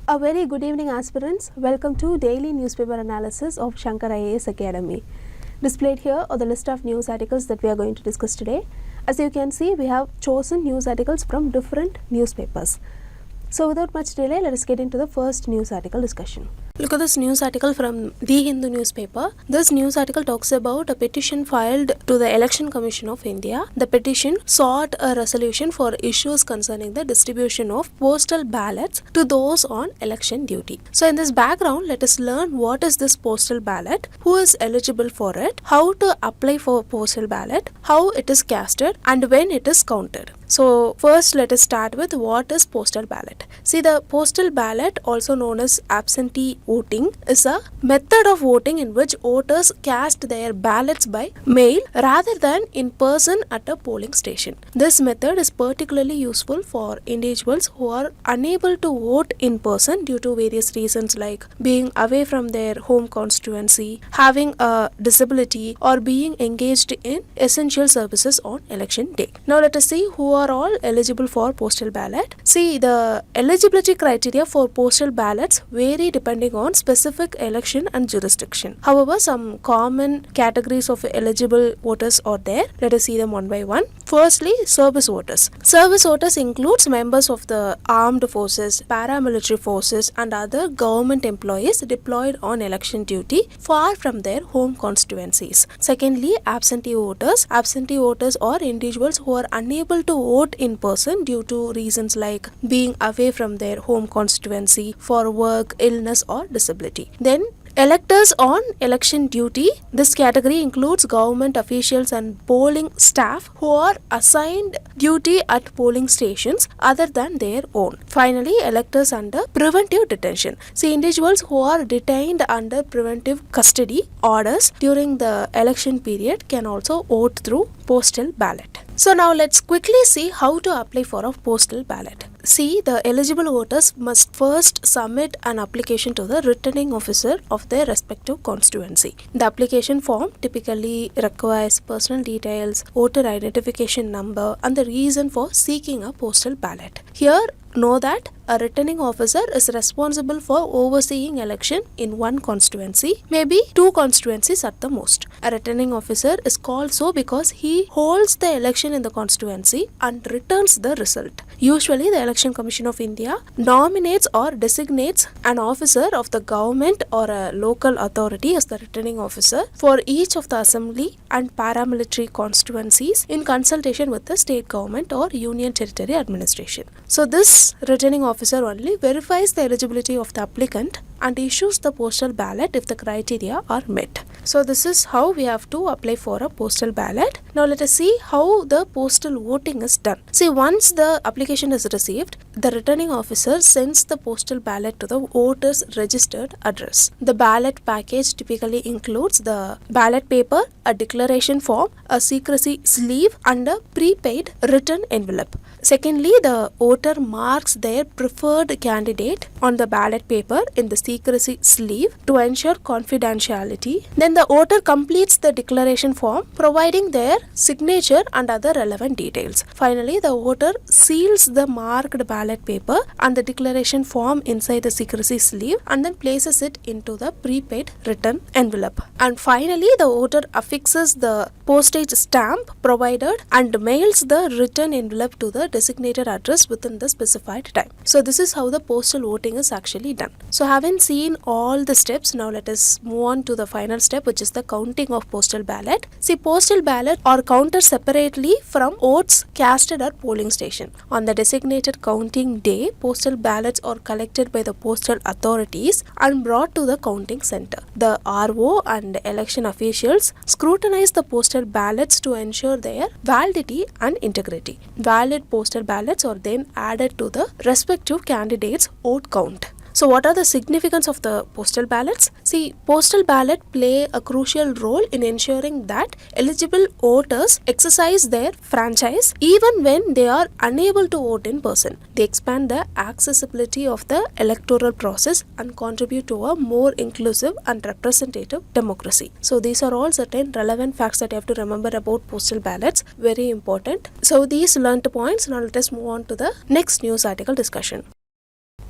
A very good evening, aspirants. Welcome to daily newspaper analysis of Shankar IAS Academy. Displayed here are the list of news articles that we are going to discuss today. As you can see, we have chosen news articles from different newspapers. So without much delay, let us get into the first news article discussion. Look at this news article from The Hindu newspaper. This news article talks about a petition filed to the Election Commission of India. The petition sought a resolution for issues concerning the distribution of postal ballots to those on election duty. So in this background, let us learn what is this postal ballot, who is eligible for it, how to apply for a postal ballot, how it is casted, and when it is counted. So first let us start with what is postal ballot. See, the postal ballot, also known as absentee voting, is a method of voting in which voters cast their ballots by mail rather than in person at a polling station. This method is particularly useful for individuals who are unable to vote in person due to various reasons like being away from their home constituency, having a disability, or being engaged in essential services on election day. Now let us see who are all eligible for postal ballot. See, the eligibility criteria for postal ballots vary depending on specific election and jurisdiction. However, some common categories of eligible voters are there. Let us see them one by one. Firstly, service voters. Service voters includes members of the armed forces, paramilitary forces, and other government employees deployed on election duty far from their home constituencies. Secondly, absentee voters. Absentee voters are individuals who are unable to vote in person due to reasons like being away from their home constituency for work, illness, or disability. Then electors on election duty. This category includes government officials and polling staff who are assigned duty at polling stations other than their own. Finally, electors under preventive detention. See, individuals who are detained under preventive custody orders during the election period can also vote through postal ballot. So now let's quickly see how to apply for a postal ballot. See, the eligible voters must first submit an application to the returning officer of their respective constituency. The application form typically requires personal details, voter identification number, and the reason for seeking a postal ballot. Here, know that a returning officer is responsible for overseeing election in one constituency, maybe two constituencies at the most. A returning officer is called so because he holds the election in the constituency and returns the result. Usually, the Election Commission of India nominates or designates an officer of the government or a local authority as the returning officer for each of the assembly and paramilitary constituencies in consultation with the state government or union territory administration. So this returning officer only verifies the eligibility of the applicant and issues the postal ballot if the criteria are met. So this is how we have to apply for a postal ballot. Now let us see how the postal voting is done. See, once the application is received, the returning officer sends the postal ballot to the voter's registered address. The ballot package typically includes the ballot paper, a declaration form, a secrecy sleeve, and a prepaid written envelope. Secondly, the voter marks their preferred candidate on the ballot paper in the secrecy sleeve to ensure confidentiality. Then the voter completes the declaration form, providing their signature and other relevant details. Finally, the voter seals the marked ballot paper and the declaration form inside the secrecy sleeve and then places it into the prepaid written envelope. And finally, the voter affixes the postage stamp provided and mails the written envelope to the designated address within the specified time. So this is how the postal voting is actually done. So having seen all the steps, now let us move on to the final step, which is the counting of postal ballot. See, postal ballot are counted separately from votes casted at polling station. On the designated counting day, postal ballots are collected by the postal authorities and brought to the counting center. The RO and election officials scrutinize the postal ballots to ensure their validity and integrity. Valid postal ballots are then added to the respective candidates' vote count. So what are the significance of the postal ballots? See, postal ballot play a crucial role in ensuring that eligible voters exercise their franchise even when they are unable to vote in person. They expand the accessibility of the electoral process and contribute to a more inclusive and representative democracy. So these are all certain relevant facts that you have to remember about postal ballots. Very important. So these learned points. Now let us move on to the next news article discussion.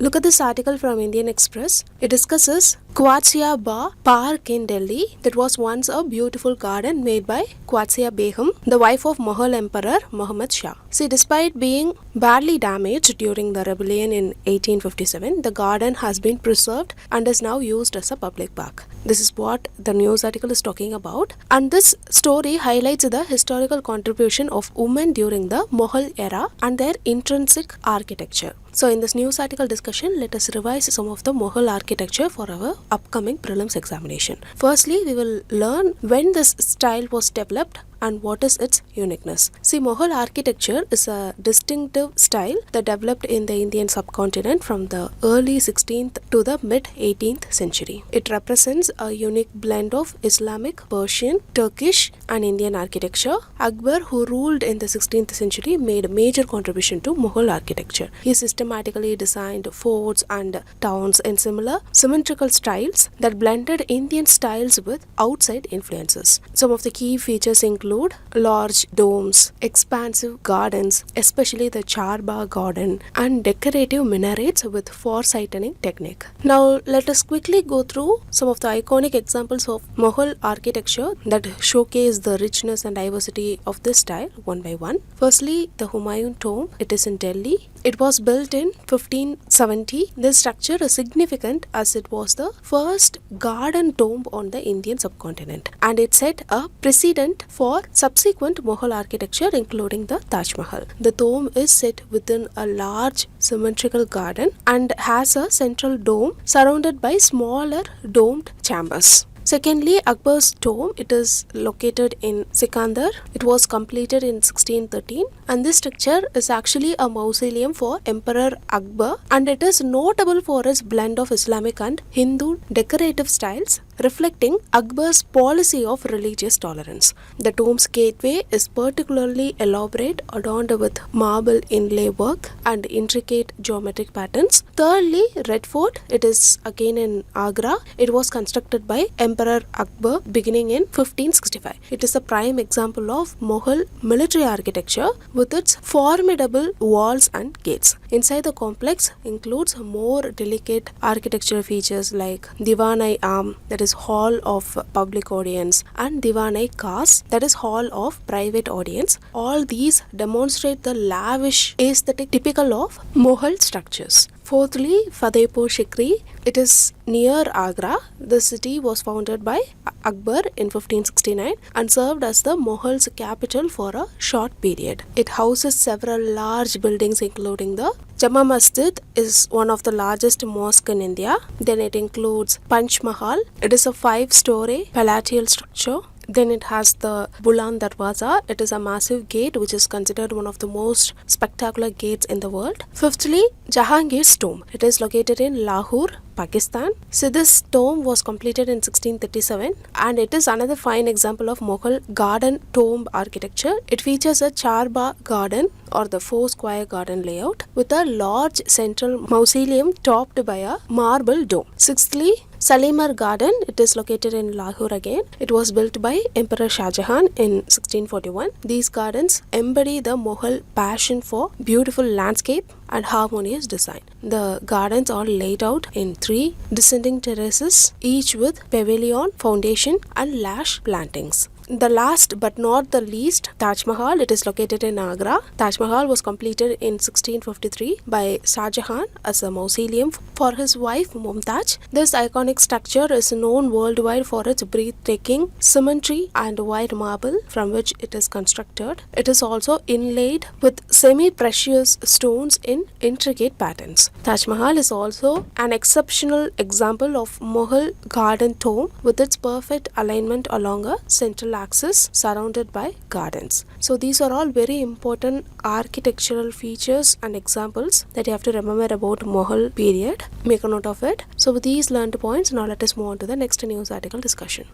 Look at this article from Indian Express. It discusses Qadsia Ba Park in Delhi that was once a beautiful garden made by Qadsia Begum, the wife of Mughal Emperor Muhammad Shah. See, despite being badly damaged during the rebellion in 1857, the garden has been preserved and is now used as a public park. This is what the news article is talking about, and this story highlights the historical contribution of women during the Mughal era and their intrinsic architecture. So in this news article discussion, let us revise some of the Mughal architecture for our upcoming prelims examination. Firstly, we will learn when this style was developed and what is its uniqueness. See, Mughal architecture is a distinctive style that developed in the Indian subcontinent from the early 16th to the mid 18th century. It represents a unique blend of Islamic, Persian, Turkish and Indian architecture. Akbar, who ruled in the 16th century, made a major contribution to Mughal architecture. He systematically designed forts and towns in similar symmetrical styles that blended Indian styles with outside influences. Some of the key features include large domes, expansive gardens, especially the Charbagh garden, and decorative minarets with foresighting technique. Now let us quickly go through some of the iconic examples of Mughal architecture that showcase the richness and diversity of this style one by one. Firstly, the Humayun tomb. It is in Delhi. It was built in 1570. This structure is significant as it was the first garden tomb on the Indian subcontinent, and it set a precedent for subsequent Mughal architecture, including the Taj Mahal. The tomb is set within a large symmetrical garden and has a central dome surrounded by smaller domed chambers. Secondly, Akbar's tomb. It is located in Sikandar. It was completed in 1613, and this structure is actually a mausoleum for Emperor Akbar, and it is notable for its blend of Islamic and Hindu decorative styles, reflecting Akbar's policy of religious tolerance. The tomb's gateway is particularly elaborate, adorned with marble inlay work and intricate geometric patterns. Thirdly, Red Fort. It is again in Agra. It was constructed by Emperor Akbar beginning in 1565. It is a prime example of Mughal military architecture with its formidable walls and gates. Inside the complex includes more delicate architectural features like Diwan-i-Am, that is hall of public audience, and Diwan-i-Khas, that is hall of private audience. All these demonstrate the lavish aesthetic typical of Mughal structures. Fourthly, Fatehpur Sikri. It is near Agra. The city was founded by Akbar in 1569 and served as the Mughals' capital for a short period. It houses several large buildings, including the Jama Masjid, is one of the largest mosques in India. Then it includes Panch Mahal. It is a 5-story palatial structure. Then it has the Buland Darwaza. It is a massive gate which is considered one of the most spectacular gates in the world. Fifthly, Jahangir's tomb. It is located in Lahore, Pakistan. So this tomb was completed in 1637, and it is another fine example of Mughal garden tomb architecture. It features a Charbagh garden or the 4-square garden layout with a large central mausoleum topped by a marble dome. Sixthly, Salimar Garden. It is located in Lahore again. It was built by Emperor Shah Jahan in 1641. These gardens embody the Mughal passion for beautiful landscape and harmonious design. The gardens are laid out in 3 descending terraces, each with pavilion, foundation and lash plantings. The last but not the least, Taj Mahal. It is located in Agra. Taj Mahal was completed in 1653 by Shah Jahan as a mausoleum for his wife Mumtaz. This iconic structure is known worldwide for its breathtaking symmetry and white marble from which it is constructed. It is also inlaid with semi-precious stones in intricate patterns. Taj Mahal is also an exceptional example of Mughal garden tomb with its perfect alignment along a central axis surrounded by gardens. So these are all very important architectural features and examples that you have to remember about Mughal period. Make a note of it. So with these learned points, now let us move on to the next news article discussion.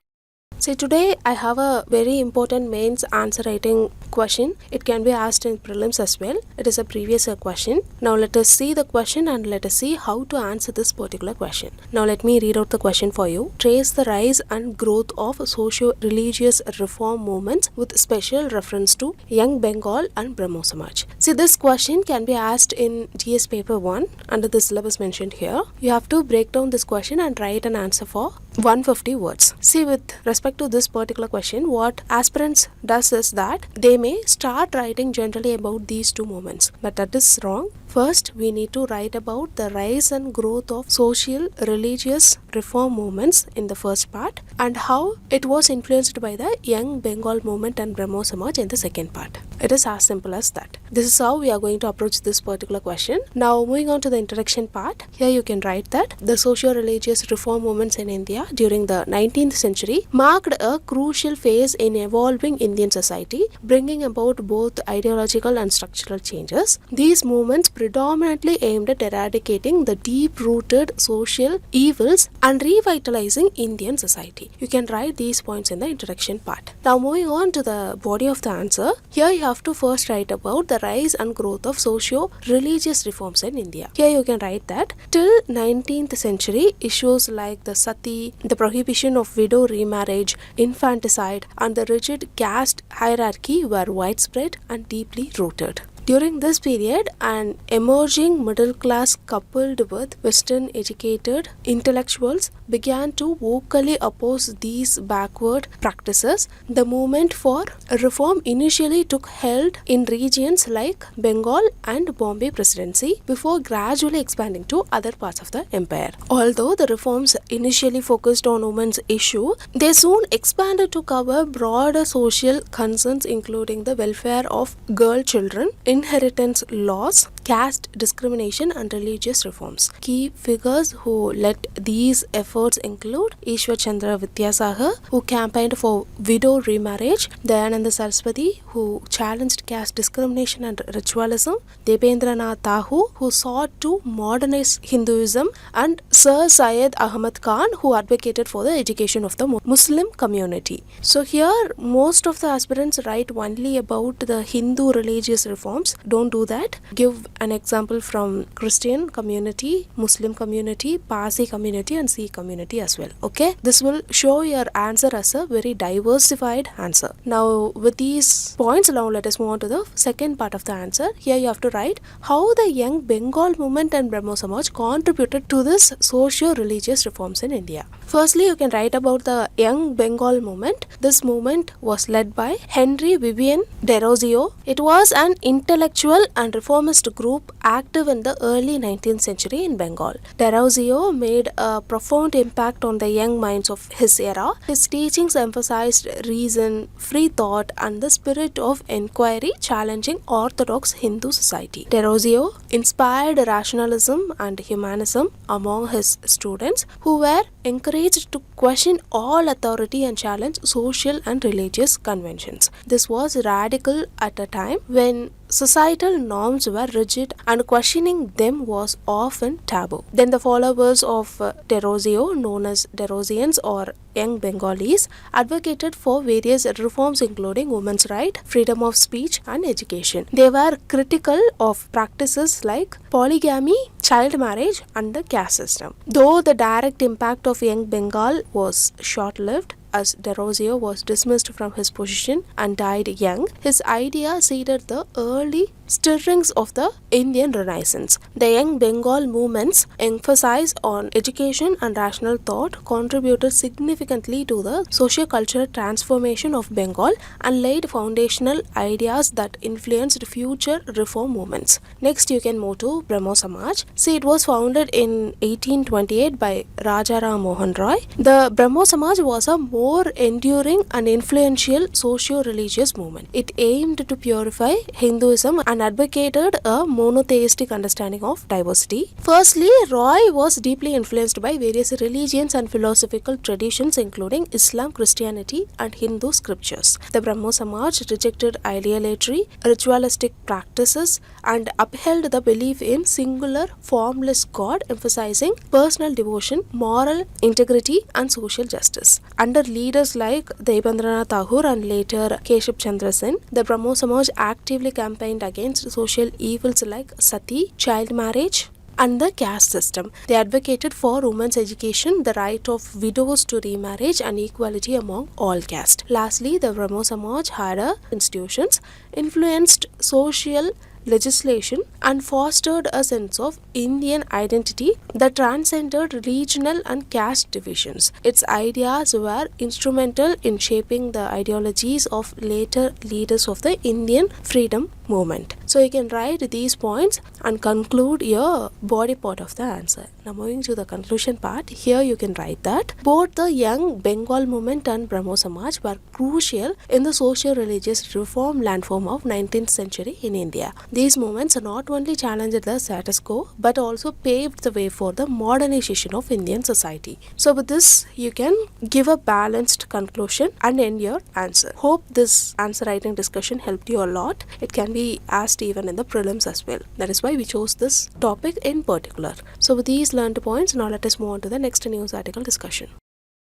So today I have a very important mains answer writing question. It can be asked in prelims as well. It is a previous year question. Now let us see the question and let us see how to answer this particular question. Now let me read out the question for you. Trace the rise and growth of socio-religious reform movements with special reference to Young Bengal and Brahmo Samaj. See, this question can be asked in GS paper 1 under the syllabus mentioned here. You have to break down this question and write an answer for 150 words. See, with respect to this particular question, what aspirants does is that they may start writing generally about these two movements, but that is wrong. First, we need to write about the rise and growth of social religious reform movements in the first part and how it was influenced by the Young Bengal movement and Brahmo Samaj in the second part. It is as simple as that. This is how we are going to approach this particular question. Now moving on to the introduction part, here you can write that the socio-religious reform movements in India during the 19th century marked a crucial phase in evolving Indian society, bringing about both ideological and structural changes. These movements predominantly aimed at eradicating the deep-rooted social evils and revitalizing Indian society. You can write these points in the introduction part. Now moving on to the body of the answer, here you have to first write about the rise and growth of socio-religious reforms in India. Here you can write that till 19th century, issues like the sati, the prohibition of widow remarriage, infanticide, and the rigid caste hierarchy were widespread and deeply rooted. During this period, an emerging middle class coupled with Western educated intellectuals began to vocally oppose these backward practices. The movement for reform initially took hold in regions like Bengal and Bombay Presidency before gradually expanding to other parts of the empire. Although the reforms initially focused on women's issue, they soon expanded to cover broader social concerns including the welfare of girl children, inheritance laws, caste discrimination and religious reforms. Key figures who led these efforts include Ishwar Chandra Vidyasagar, who campaigned for widow remarriage, Dayananda Saraswati, who challenged caste discrimination and ritualism, Debendranath Tagore, who sought to modernize Hinduism, and Sir Syed Ahmad Khan, who advocated for the education of the Muslim community. So here most of the aspirants write only about the Hindu religious reforms. Don't do that. Give an example from Christian community, Muslim community, Parsi community and Sikh community as well. Okay, this will show your answer as a very diversified answer. Now with these points, now let us move on to the second part of the answer. Here you have to write how the Young Bengal movement and Brahmo Samaj contributed to this socio-religious reforms in India. Firstly, you can write about the Young Bengal movement. This movement was led by Henry Vivian Derozio. It was an intellectual and reformist group active in the early 19th century in Bengal. Derozio made a profound impact on the young minds of his era. His teachings emphasized reason, free thought, and the spirit of inquiry, challenging orthodox Hindu society. Derozio inspired rationalism and humanism among his students, who were encouraged to question all authority and challenge social and religious conventions. This was radical at a time when societal norms were rigid and questioning them was often taboo. Then the followers of Derozio, known as Derosians or Young Bengalis, advocated for various reforms including women's rights, freedom of speech and education. They were critical of practices like polygamy, child marriage and the caste system. Though the direct impact of Young Bengal was short-lived, as Derozio was dismissed from his position and died young, his idea seeded the early stirrings of the Indian Renaissance. The Young Bengal movements emphasis on education and rational thought, contributed significantly to the socio-cultural transformation of Bengal and laid foundational ideas that influenced future reform movements. Next you can move to Brahmo Samaj. See, it was founded in 1828 by Rajaram Mohan Roy. The Brahmo Samaj was a more enduring and influential socio-religious movement. It aimed to purify Hinduism and and advocated a monotheistic understanding of diversity. Firstly, Roy was deeply influenced by various religions and philosophical traditions including Islam, Christianity and Hindu scriptures. The Brahmo Samaj rejected idealatory, ritualistic practices and upheld the belief in singular, formless God, emphasizing personal devotion, moral integrity and social justice. Under leaders like Debendranath Tagore and later Keshav Chandra Sen, the Brahmo Samaj actively campaigned against social evils like sati, child marriage, and the caste system. They advocated for women's education, the right of widows to remarriage, and equality among all castes. Lastly, the Brahmo Samaj had institutions, influenced social legislation, and fostered a sense of Indian identity that transcended regional and caste divisions. Its ideas were instrumental in shaping the ideologies of later leaders of the Indian freedom movement. So you can write these points and conclude your body part of the answer. Now moving to the conclusion part, here you can write that both the young Bengal movement and Brahmo Samaj were crucial in the socio-religious reform landform of 19th century in India. These movements not only challenged the status quo but also paved the way for the modernization of Indian society. So with this you can give a balanced conclusion and end your answer. Hope this answer writing discussion helped you a lot. It can be asked even in the prelims as well. That is why we chose this topic in particular. So with these learned points, now let us move on to the next news article discussion.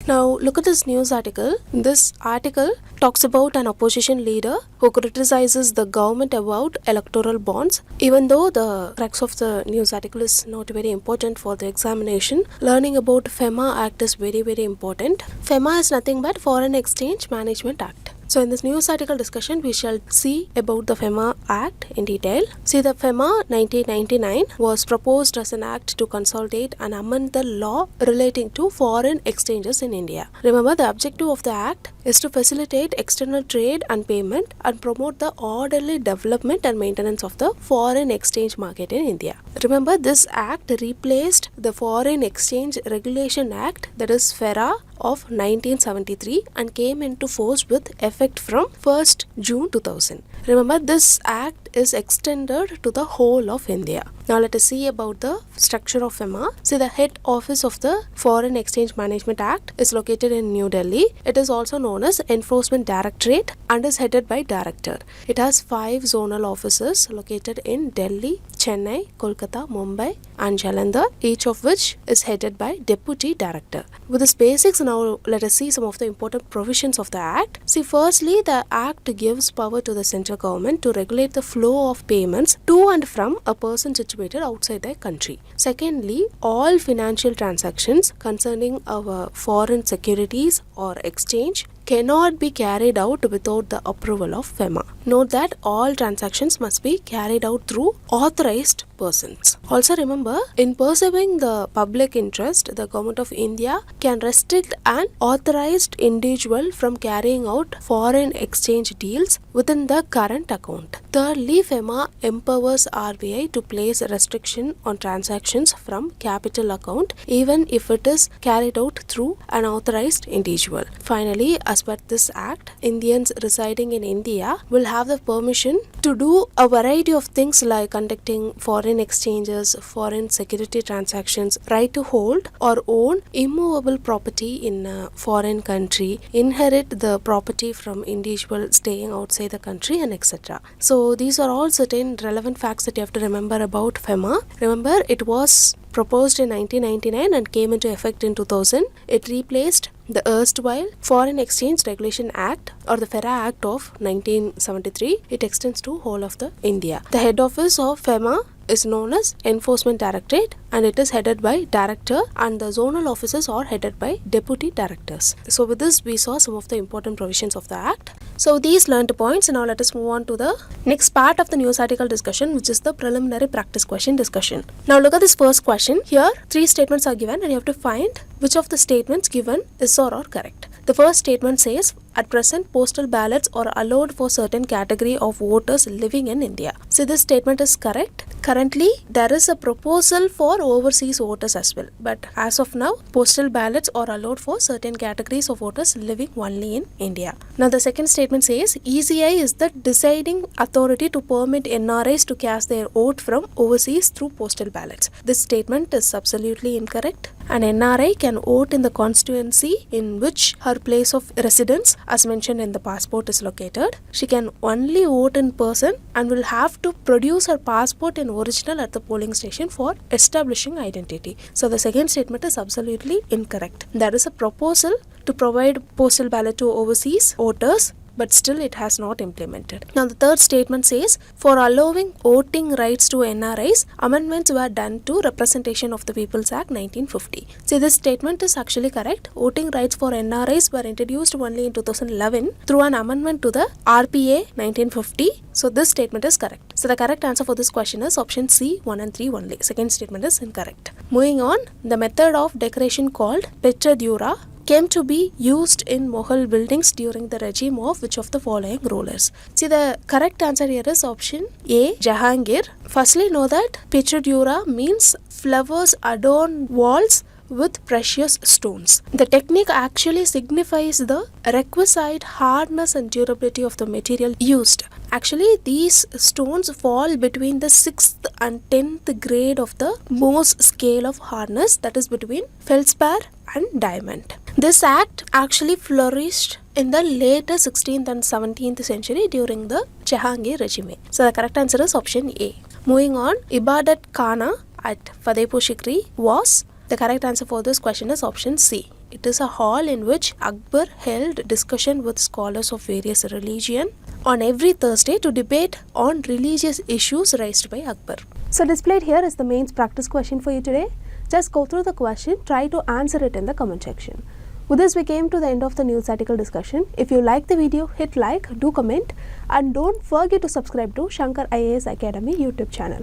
Now look at this news article. This article talks about an opposition leader who criticizes the government about electoral bonds. Even though the crux of the news article is not very important for the examination, learning about FEMA Act is very important. FEMA is nothing but Foreign Exchange Management Act. So in this news article discussion, we shall see about the FEMA Act in detail. See, the FEMA 1999 was proposed as an act to consolidate and amend the law relating to foreign exchanges in India. Remember, the objective of the act is to facilitate external trade and payment and promote the orderly development and maintenance of the foreign exchange market in India. Remember, this act replaced the Foreign Exchange Regulation Act, that is FERA, of 1973 and came into force with effect from 1st June 2000. Remember, this act is extended to the whole of India. Now let us see about the structure of FEMA. See, the head office of the Foreign Exchange Management Act is located in New Delhi. It is also known as Enforcement Directorate and is headed by Director. It has 5 zonal offices located in Delhi, Chennai, Kolkata, Mumbai and Jalandhar, each of which is headed by Deputy Director. With this basics, now let us see some of the important provisions of the Act. See, firstly, the Act gives power to the central government to regulate the flow of payments to and from a person situated outside the country. Secondly, all financial transactions concerning our foreign securities or exchange cannot be carried out without the approval of FEMA. Note that all transactions must be carried out through authorized persons. Also remember, in pursuing the public interest, the Government of India can restrict an authorized individual from carrying out foreign exchange deals within the current account. Thirdly, FEMA empowers RBI to place a restriction on transactions from capital account even if it is carried out through an authorized individual. Finally, as per this Act, Indians residing in India will have the permission to do a variety of things like conducting foreign exchanges, foreign security transactions, right to hold or own immovable property in a foreign country, inherit the property from individual staying outside the country, and etc. So these are all certain relevant facts that you have to remember about FEMA. Remember, it was proposed in 1999 and came into effect in 2000. It replaced the erstwhile Foreign Exchange Regulation Act or the FERA Act of 1973. It extends to whole of the India. The head office of FEMA is known as Enforcement Directorate and it is headed by Director, and the zonal offices are headed by Deputy Directors. So with this we saw some of the important provisions of the Act. So these learned points. Now let us move on to the next part of the news article discussion, which is the preliminary practice question discussion. Now look at this first question. Here 3 statements are given and you have to find which of the statements given is or are correct. The first statement says, At present, postal ballots are allowed for certain category of voters living in India. So this statement is correct. Currently, there is a proposal for overseas voters as well. But as of now, postal ballots are allowed for certain categories of voters living only in India. Now, the second statement says ECI is the deciding authority to permit NRIs to cast their vote from overseas through postal ballots. This statement is absolutely incorrect. An NRI can vote in the constituency in which her place of residence, as mentioned in the passport, is located. She can only vote in person and will have to produce her passport in original at the polling station for establishing identity. So the second statement is absolutely incorrect. There is a proposal to provide postal ballot to overseas voters, but still it has not implemented. Now the third statement says, for allowing voting rights to NRIs, amendments were done to Representation of the People's Act 1950. See, this statement is actually correct. Voting rights for NRIs were introduced only in 2011 through an amendment to the RPA 1950. So this statement is correct. So the correct answer for this question is option C, 1 and 3 only. Second statement is incorrect. Moving on, the method of decoration called picture dura came to be used in Mughal buildings during the regime of which of the following rulers? See, the correct answer here is option A, Jahangir. Firstly, know that picture dura means flowers adorn walls with precious stones. The technique actually signifies the requisite hardness and durability of the material used. Actually, these stones fall between the 6th and 10th grade of the Mohs scale of hardness, that is between feldspar and diamond. This act actually flourished in the later 16th and 17th century during the Jahangir regime. So the correct answer is option A. Moving on, Ibadat Khana at Fatehpur Sikri was, the correct answer for this question is option C. It is a hall in which Akbar held discussion with scholars of various religion on every Thursday to debate on religious issues raised by Akbar. So displayed here is the mains practice question for you today. Just go through the question, try to answer it in the comment section. With this, we came to the end of the news article discussion. If you like the video, hit like, do comment, and don't forget to subscribe to Shankar IAS Academy YouTube channel.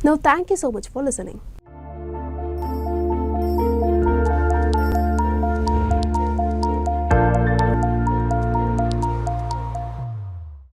Now, thank you so much for listening.